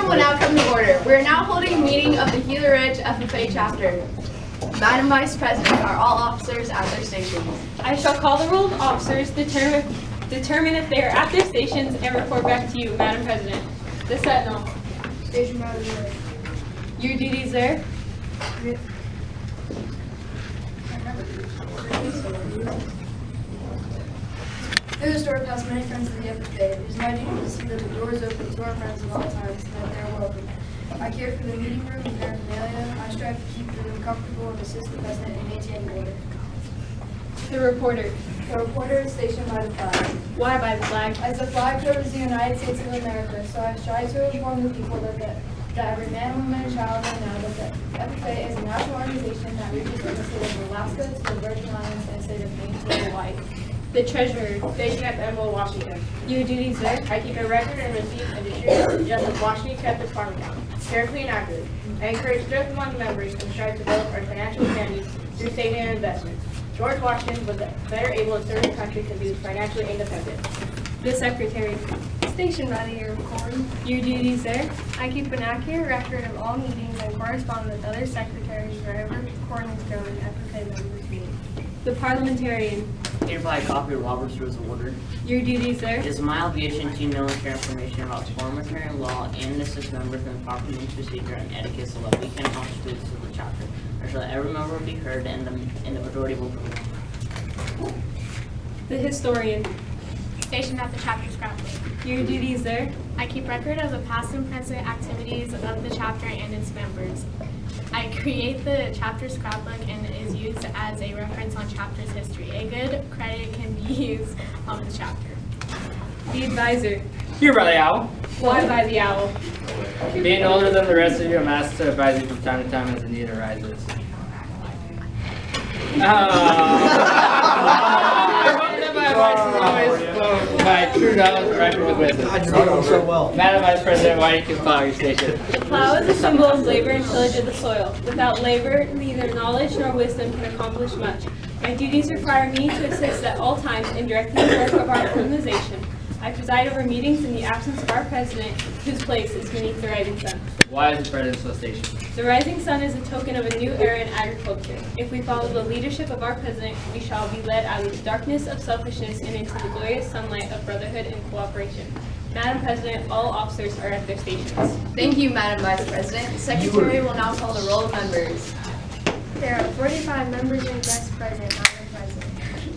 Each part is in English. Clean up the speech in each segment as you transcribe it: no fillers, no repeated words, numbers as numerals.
meeting will now come to order. We are now holding a meeting of the Gila Ridge FFA chapter. Madam Vice President, are all officers at their stations? I shall call the roll of officers, determine if they are at their stations, and report back to you, Madam President. The Sentinel. Station Manager. Your duties there. Through the store past many friends of the FFA, it is my duty to see that the door is open to our friends at all times and that they are welcome. I care for the meeting room and paraphernalia. I strive to keep the room comfortable and assist the president in maintaining order. The reporter. The reporter is stationed by the flag. Why by the flag? As the flag covers the United States of America, so I strive to inform the people that every man, woman, and child may know that the FFA is a national organization that reaches from the state of Alaska to the Virgin Islands and the state of Maine to Hawaii. The treasurer. Stationed at Benville, Washington. Your duties there. I keep a record and receipt and distribute the Justice Washington kept farm account, carefully and accurately. I encourage those among members to strive to develop our financial standings through saving and investment. George Washington was better able to serve the country because he was financially independent. The secretary. Stationed by the airport. Your duties there. I keep an accurate record of all meetings and correspond with other secretaries wherever coordinates go in FFA members meeting. The parliamentarian. Hereby a copy of Robert's Rules of Order. Your duties there. It is my obligation to know and share information about parliamentary law and assist members in the proper means, procedure, and etiquette so that we can accomplish the duties of the chapter. I shall let every member be heard and the majority will prevail. The historian. Stationed at the chapter scrapbook. Your duties there. I keep record of the past and present activities of the chapter and its members. I create the chapter scrapbook and it is used as a reference on chapter's history. A good credit can be used on the chapter. The advisor. Here by the owl. Why by the owl? Being older than the rest of you, I'm asked to advise you from time to time as the need arises. My advice is always my true knowledge ripened with wisdom. Madam Vice President, why do you plow your station? The plow is a symbol of labor and tillage of the soil. Without labor, neither knowledge nor wisdom can accomplish much. My duties require me to assist at all times in directing the work of our organization. I preside over meetings in the absence of our president, whose place is beneath the rising sun. Why is the President so stationed? The rising sun is a token of a new era in agriculture. If we follow the leadership of our president, we shall be led out of the darkness of selfishness and into the glorious sunlight of brotherhood and cooperation. Madam President, all officers are at their stations. Thank you, Madam Vice President. The Secretary will now call the roll of members. There are 45 members and vice president, Madam President. Thank you.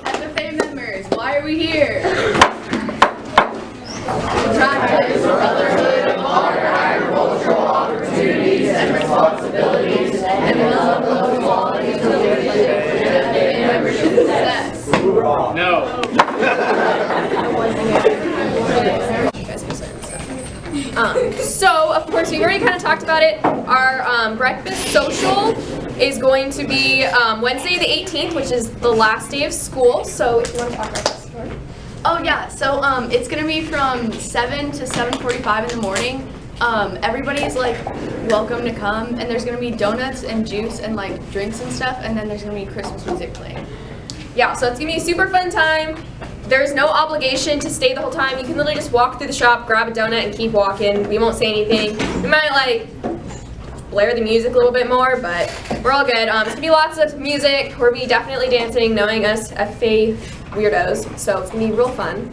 FFA members, why are we here? Practice the brotherhood of all our agricultural opportunities and responsibilities and develop those qualities of leadership and FFA membership success. No. So, of course, we already kind of talked about it. Our breakfast social is going to be Wednesday the 18th, which is the last day of school. So, if you want to talk about that, Stuart. Oh yeah, so it's gonna be from 7 to 7:45 in the morning. Everybody's like welcome to come, and there's gonna be donuts and juice and like drinks and stuff, and then there's gonna be Christmas music playing. Yeah, so it's going to be a super fun time. There's no obligation to stay the whole time. You can literally just walk through the shop, grab a donut, and keep walking. We won't say anything. We might like blare the music a little bit more, but we're all good. It's going to be lots of music. We'll be definitely dancing, knowing us FFA weirdos, so it's going to be real fun.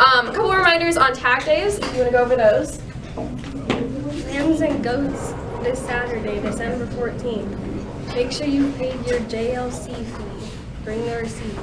A couple reminders on tag days, if you want to go over those. Lambs and goats this Saturday, December 14th. Make sure you paid your JLC fee. Bring the receipt.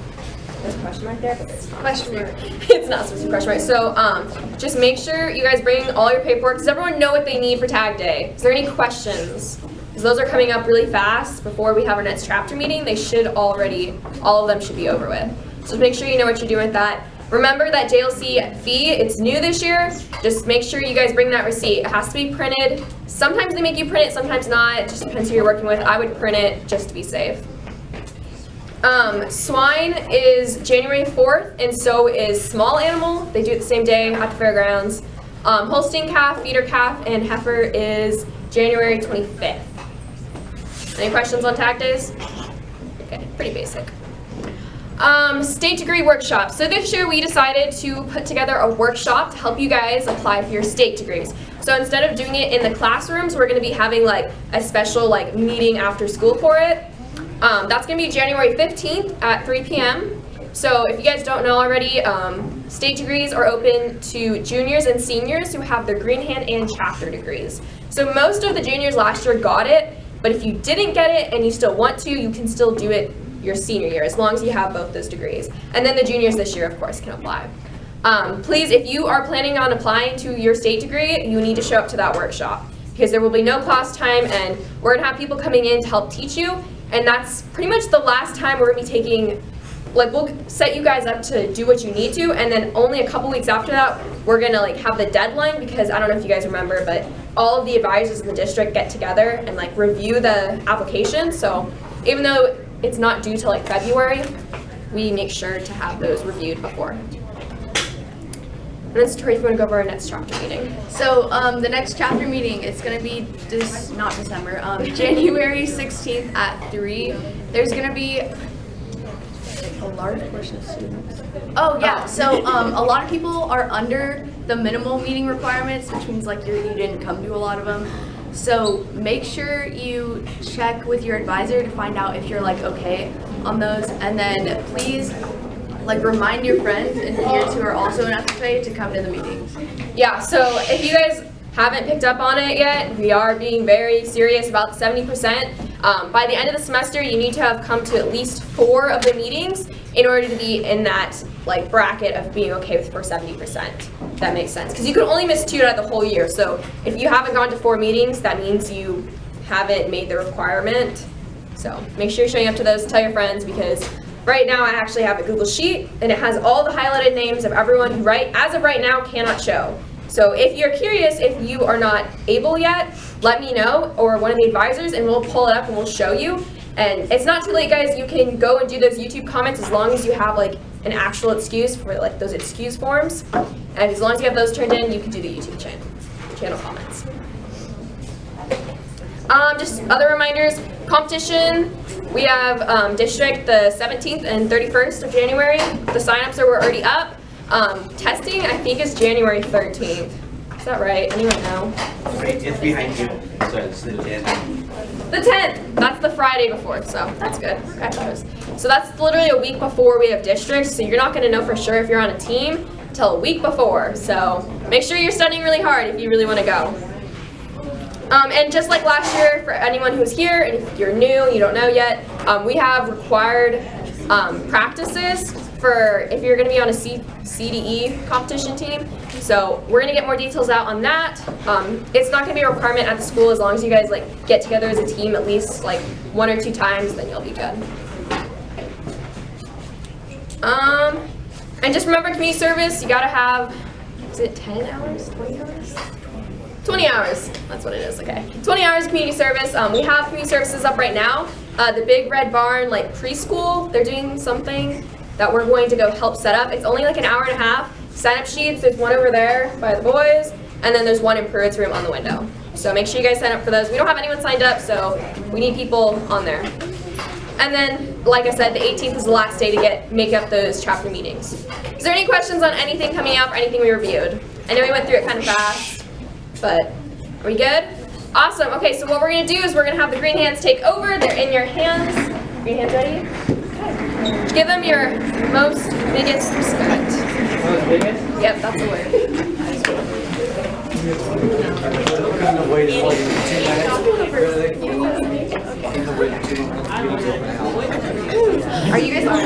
There's a question mark there, but it's not. Question mark. It's not supposed to be a question mark. So just make sure you guys bring all your paperwork. Does everyone know what they need for tag day? Is there any questions? Because those are coming up really fast before we have our next chapter meeting. They should already, all of them should be over with. So make sure you know what you're doing with that. Remember that JLC fee, it's new this year. Just make sure you guys bring that receipt. It has to be printed. Sometimes they make you print it, sometimes not. It just depends who you're working with. I would print it just to be safe. Swine is January 4th, and so is small animal. They do it the same day at the fairgrounds. Holstein calf, feeder calf, and heifer is January 25th. Any questions on tag days? Okay, pretty basic. State degree workshop. So this year we decided to put together a workshop to help you guys apply for your state degrees. So instead of doing it in the classrooms, we're going to be having like a special like meeting after school for it. That's going to be January 15th at 3 p.m. So if you guys don't know already, state degrees are open to juniors and seniors who have their green hand and chapter degrees. So most of the juniors last year got it, but if you didn't get it and you still want to, you can still do it your senior year as long as you have both those degrees. And then the juniors this year, of course, can apply. Please, if you are planning on applying to your state degree, you need to show up to that workshop because there will be no class time and we're gonna have people coming in to help teach you. And that's pretty much the last time we're gonna be taking, like we'll set you guys up to do what you need to, and then only a couple weeks after that, we're gonna like have the deadline because I don't know if you guys remember, but all of the advisors in the district get together and like review the application. So even though it's not due till like February, we make sure to have those reviewed before. And then Tori, if you want to go over our next chapter meeting. So the next chapter meeting, it's going to be not December, January 16th at 3. There's going to be a large portion of students. Oh yeah, so a lot of people are under the minimal meeting requirements, which means like you didn't come to a lot of them. So make sure you check with your advisor to find out if you're like okay on those, and then please like remind your friends and peers who are also in FFA to come to the meetings. Yeah, so if you guys haven't picked up on it yet, we are being very serious about the 70%. By the end of the semester, you need to have come to at least 4 of the meetings in order to be in that like bracket of being okay with for 70%. That makes sense, because you can only miss 2 out of the whole year. So if you haven't gone to 4 meetings, that means you haven't made the requirement. So make sure you're showing up to those. Tell your friends, because right now I actually have a Google Sheet and it has all the highlighted names of everyone who as of right now cannot show. So if you're curious, if you are not able yet, let me know, or one of the advisors, and we'll pull it up and we'll show you. And it's not too late, guys. You can go and do those YouTube comments as long as you have like an actual excuse for like those excuse forms. And as long as you have those turned in, you can do the YouTube channel comments. Just other reminders, competition. We have district the 17th and 31st of January. The signups are already up. Testing, I think, is January 13th. Is that right? Anyone know? It's behind you, so it's the 10th. The 10th! That's the Friday before, so that's good. Okay. So that's literally a week before we have districts, so you're not going to know for sure if you're on a team until a week before. So make sure you're studying really hard if you really want to go. And just like last year, for anyone who's here, and if you're new, you don't know yet, we have required practices for if you're going to be on a CDE competition team. So we're going to get more details out on that. It's not going to be a requirement at the school as long as you guys like get together as a team at least like 1 or 2 times, then you'll be good. And just remember, community service, you got to have, is it 10 hours, 20 hours? 20 hours, that's what it is, okay. 20 hours community service. We have community services up right now. The Big Red Barn, like preschool, they're doing something that we're going to go help set up. It's only like an hour and a half. Sign up sheets, there's one over there by the boys, and then there's one in Pruitt's room on the window. So make sure you guys sign up for those. We don't have anyone signed up, so we need people on there. And then, like I said, the 18th is the last day to make up those chapter meetings. Is there any questions on anything coming up or anything we reviewed? I know we went through it kind of fast, but are we good? Awesome. Okay, so what we're going to do is we're going to have the green hands take over. They're in your hands. Green hands ready? Okay. Give them your most biggest respect. Most biggest? Yep, that's the word. Are you guys on?